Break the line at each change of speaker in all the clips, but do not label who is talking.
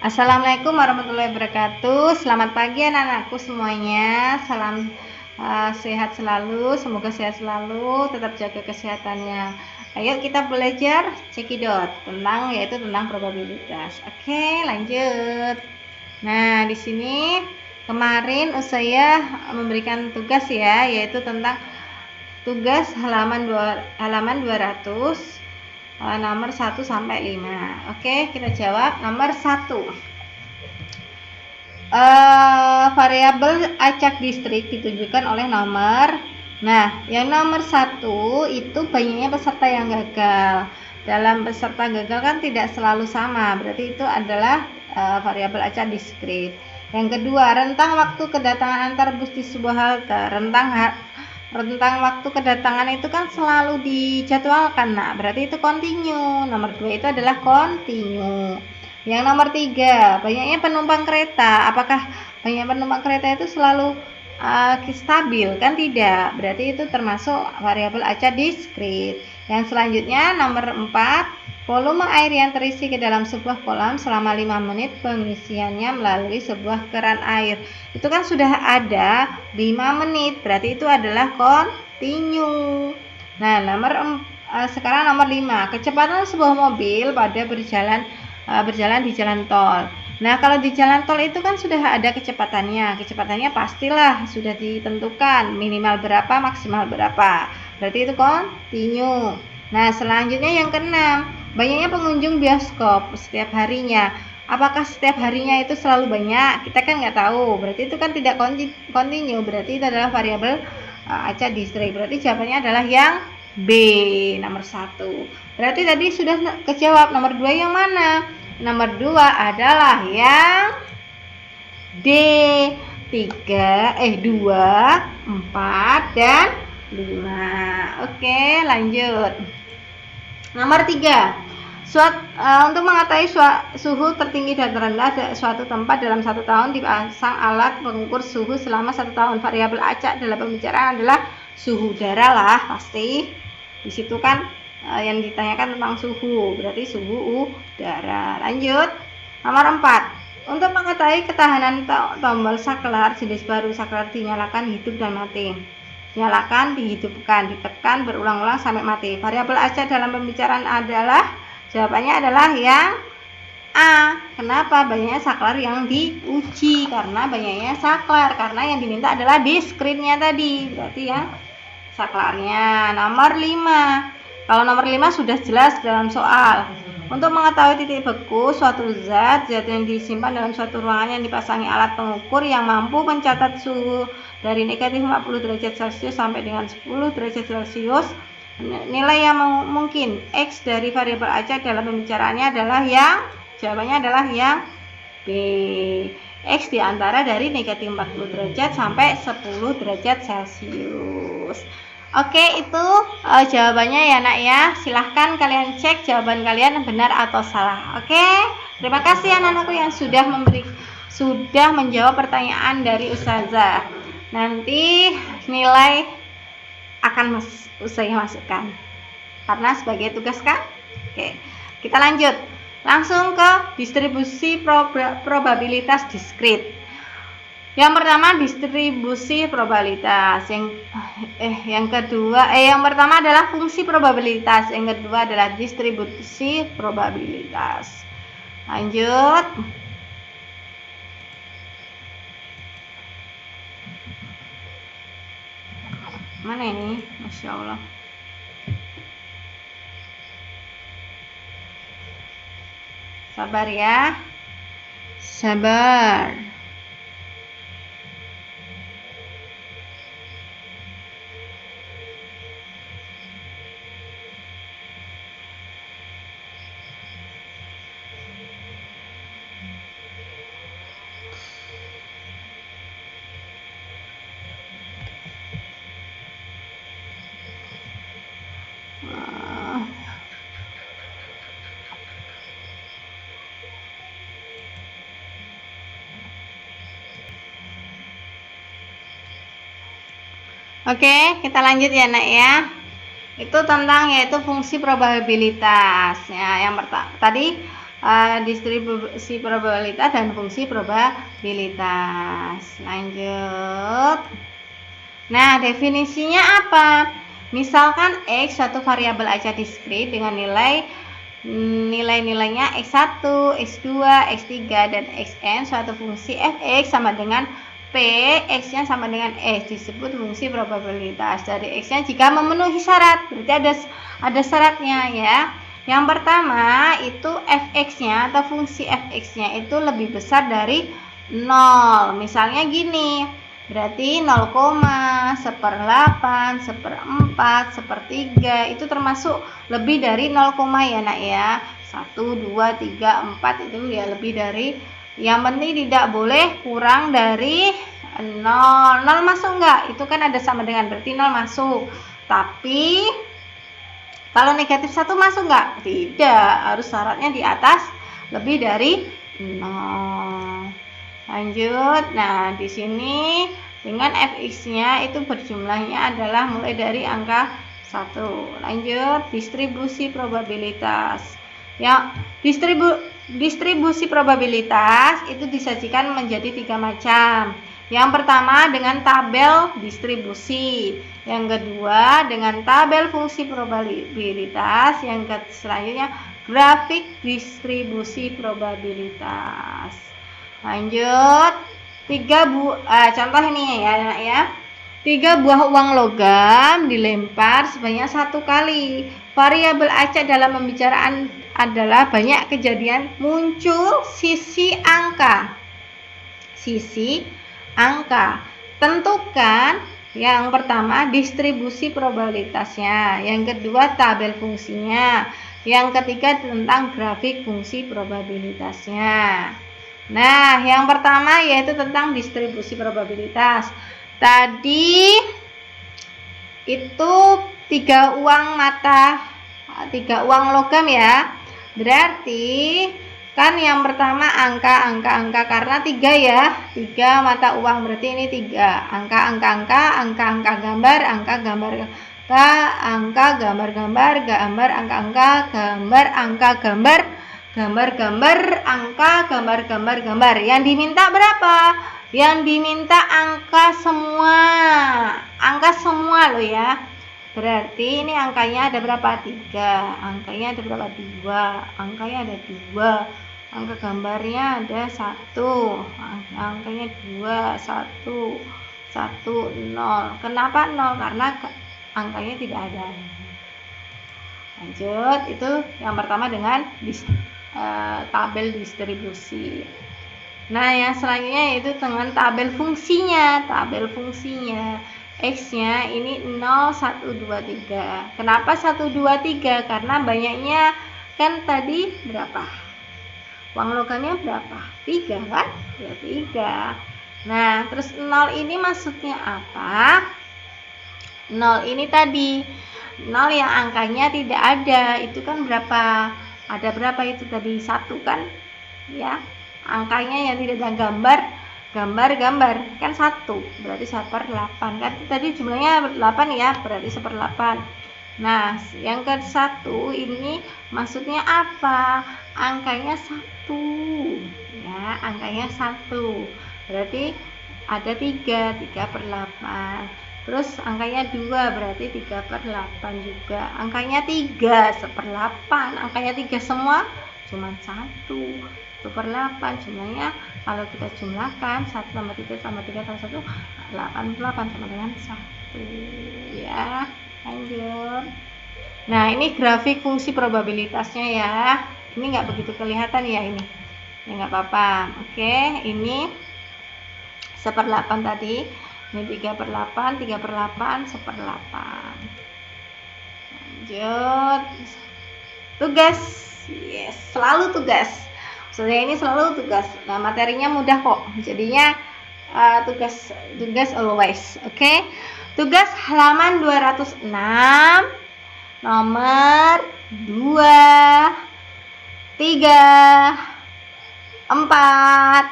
Assalamualaikum warahmatullahi wabarakatuh. Selamat pagi anak-anakku semuanya. Salam sehat selalu. Semoga sehat selalu. Tetap jaga kesehatannya. Ayo kita belajar cekidot yaitu tentang probabilitas. Oke, lanjut. Nah, di sini kemarin saya memberikan tugas ya, yaitu tentang tugas halaman 200. Nomor 1 sampai 5. Oke, kita jawab nomor 1. Variabel acak distrik ditunjukkan oleh nomor. Nah, yang nomor 1 itu banyaknya peserta yang gagal. Dalam peserta gagal kan tidak selalu sama, berarti itu adalah variabel acak diskrit. Yang kedua, rentang waktu kedatangan antar bus di sebuah halte. Rentang waktu kedatangan itu kan selalu dijadwalkan, nah berarti itu kontinu. Nomor 2 itu adalah kontinu. Yang nomor 3, banyaknya penumpang kereta. Apakah banyak penumpang kereta itu selalu stabil? Kan tidak, berarti itu termasuk variabel acak diskrit. Yang selanjutnya nomor 4, volume air yang terisi ke dalam sebuah kolam selama 5 menit pengisiannya melalui sebuah keran air. Itu kan sudah ada 5 menit, berarti itu adalah kontinu. Nah, sekarang nomor 5, kecepatan sebuah mobil pada berjalan di jalan tol. Nah, kalau di jalan tol itu kan sudah ada kecepatannya. Kecepatannya pastilah sudah ditentukan, minimal berapa, maksimal berapa. Berarti itu kontinu. Nah, selanjutnya yang keenam, banyaknya pengunjung bioskop setiap harinya. Apakah setiap harinya itu selalu banyak? Kita kan nggak tahu. Berarti itu kan tidak kontinu. Berarti itu adalah variabel acak distrik. Berarti jawabannya adalah yang B, nomor 1. Berarti tadi sudah kejawab. Nomor 2 yang mana? Nomor 2 adalah yang D. 2, 4, dan 5. Oke, lanjut. Nomor 3, untuk mengetahui suhu tertinggi dan terendah suatu tempat dalam 1 tahun, dipasang alat pengukur suhu selama 1 tahun. Variabel acak dalam pembicaraan adalah suhu udara lah, pasti. Di situ kan yang ditanyakan tentang suhu, berarti suhu udara. Lanjut. Nomor 4, untuk mengetahui ketahanan tombol saklar jenis baru, saklar dinyalakan, hidup, dan mati. Nyalakan, dihidupkan, ditekan berulang-ulang sampai mati. Variabel acak dalam pembicaraan jawabannya adalah yang A. Kenapa? Banyaknya saklar yang diuji. Karena banyaknya saklar, karena yang diminta adalah diskritnya tadi, berarti ya saklarnya. Nomor 5, kalau nomor 5 sudah jelas dalam soal. Untuk mengetahui titik beku suatu zat yang disimpan dalam suatu ruangan yang dipasangi alat pengukur yang mampu mencatat suhu dari negatif 40 derajat Celcius sampai dengan 10 derajat Celcius, nilai yang mungkin X dari variabel acak dalam pembicaraannya adalah jawabannya adalah yang B. X diantara dari negatif 40 derajat sampai 10 derajat Celcius. Oke, itu jawabannya ya nak ya. Silahkan kalian cek jawaban kalian benar atau salah. Oke, terima kasih anak-anakku yang sudah menjawab pertanyaan dari Ustazah. Nanti nilai akan saya masukkan karena sebagai tugas kan. Oke, kita lanjut langsung ke distribusi probabilitas diskrit. Yang pertama distribusi probabilitas, yang pertama adalah fungsi probabilitas, yang kedua adalah distribusi probabilitas. Lanjut. Mana ini? Masya Allah. Sabar ya. Sabar. Oke, kita lanjut ya nak ya. Itu tentang yaitu fungsi probabilitas ya. Yang pertama tadi distribusi probabilitas dan fungsi probabilitas. Lanjut. Nah, definisinya apa? Misalkan X suatu variabel acak diskrit dengan nilainya X1, X2, X3, dan Xn suatu fungsi fx sama dengan P, X-nya sama dengan X, disebut fungsi probabilitas dari X-nya jika memenuhi syarat. Berarti ada syaratnya ya. Yang pertama itu fx-nya atau fungsi fx-nya itu lebih besar dari 0. Misalnya gini, berarti 0,1/8, 1/4, 1/3 itu termasuk lebih dari 0, ya nak ya. 1, 2, 3, 4 itu ya lebih dari. Yang penting tidak boleh kurang dari 0. 0 masuk enggak? Itu kan ada sama dengan, berarti 0 masuk. Tapi kalau negatif 1 masuk enggak? Tidak, harus syaratnya di atas lebih dari 0. Lanjut. Nah, di sini dengan fx-nya itu berjumlahnya adalah mulai dari angka 1. Lanjut, distribusi probabilitas. Ya, distribusi probabilitas itu disajikan menjadi 3 macam. Yang pertama dengan tabel distribusi, yang kedua dengan tabel fungsi probabilitas, yang selanjutnya grafik distribusi probabilitas. Lanjut, contoh ini ya. 3 buah uang logam dilempar sebanyak 1 kali. Variabel acak dalam pembicaraan adalah banyak kejadian muncul sisi angka. Tentukan yang pertama distribusi probabilitasnya, yang kedua tabel fungsinya, yang ketiga tentang grafik fungsi probabilitasnya. Nah, yang pertama yaitu tentang distribusi probabilitas. Tadi itu 3 uang logam ya. Berarti kan yang pertama angka karena 3 ya. 3 mata uang, berarti ini 3. Angka gambar, angka gambar gambar. Yang diminta berapa? Yang diminta angka semua loh ya. Berarti ini angkanya ada berapa? 3. Angkanya ada berapa? 2. Angkanya ada 2. Angka gambarnya ada 1. Angkanya 2, 1, 0. Kenapa 0? Karena angkanya tidak ada. Lanjut, itu yang pertama dengan tabel distribusi. Nah, yang selanjutnya yaitu dengan tabel fungsinya. X-nya ini 0, 1, 2, 3. Kenapa 1, 2, 3? Karena banyaknya kan tadi berapa? Uang logamnya berapa? 3 kan? Ya 3. Nah, terus 0 ini maksudnya apa? 0 ini tadi 0 yang angkanya tidak ada, itu kan berapa? Ada berapa itu tadi? 1 kan? Ya. Angkanya yang tidak ada gambar kan 1, berarti 1/8 kan tadi jumlahnya 8 ya, berarti 1/8. Nah, yang ke-1 ini maksudnya apa? Angkanya 1 ya, angkanya 1 berarti ada 3/8. Terus angkanya 2 berarti 3/8 juga. Angkanya 3 1/8. Angkanya 3 semua cuma 1 1/8. Jumlahnya kalau kita jumlahkan 1 tambah 3 tambah 3 tambah 1 8 sama dengan 1 ya. Lanjut. Nah, ini grafik fungsi probabilitasnya ya. Ini nggak begitu kelihatan ya ini. Ya nggak apa-apa. Oke, ini 1/8 tadi. Ini 3/8, 3/8, 1/8. Lanjut. Tugas. Yes, selalu tugas. Maksudnya ini selalu tugas. Nah, materinya mudah kok. Jadinya tugas always. Oke. Tugas halaman 206 nomor 2, 3, 4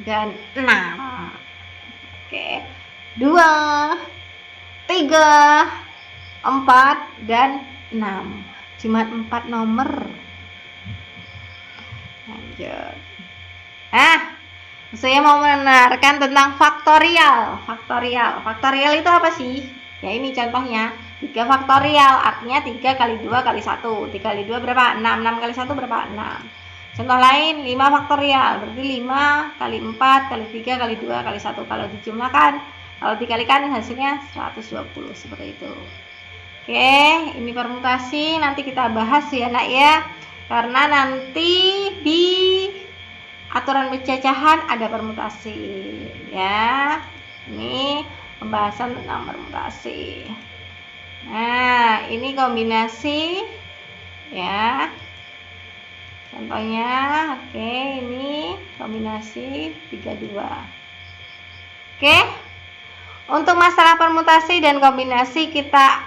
dan 6. Oke. 2, 3, 4 dan 6. Cuma 4 nomor. lanjut. Saya mau menerangkan tentang faktorial. Faktorial itu apa sih? Ya ini contohnya. 3 faktorial artinya 3 kali 2 kali 1. 3 kali 2 berapa? 6. 6 kali 1 berapa? 6. Contoh lain 5 faktorial. Berarti 5 kali 4 kali 3 kali 2 kali 1. Kalau dijumlahkan, kalau dikalikan hasilnya 120 seperti itu. Oke, ini permutasi nanti kita bahas ya nak ya. Karena nanti di aturan pencacahan ada permutasi ya. Ini pembahasan tentang permutasi. Nah, ini kombinasi ya. Contohnya, oke, ini kombinasi 32. Oke. Untuk masalah permutasi dan kombinasi kita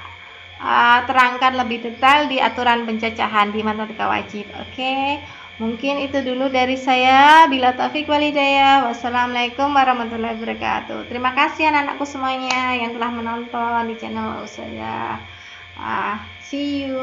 terangkan lebih detail di aturan pencacahan di matematika wajib. Oke. Mungkin itu dulu dari saya. Bila taufik walhidayah. Wassalamualaikum warahmatullahi wabarakatuh. Terima kasih anak-anakku semuanya yang telah menonton di channel Ustazah. See you.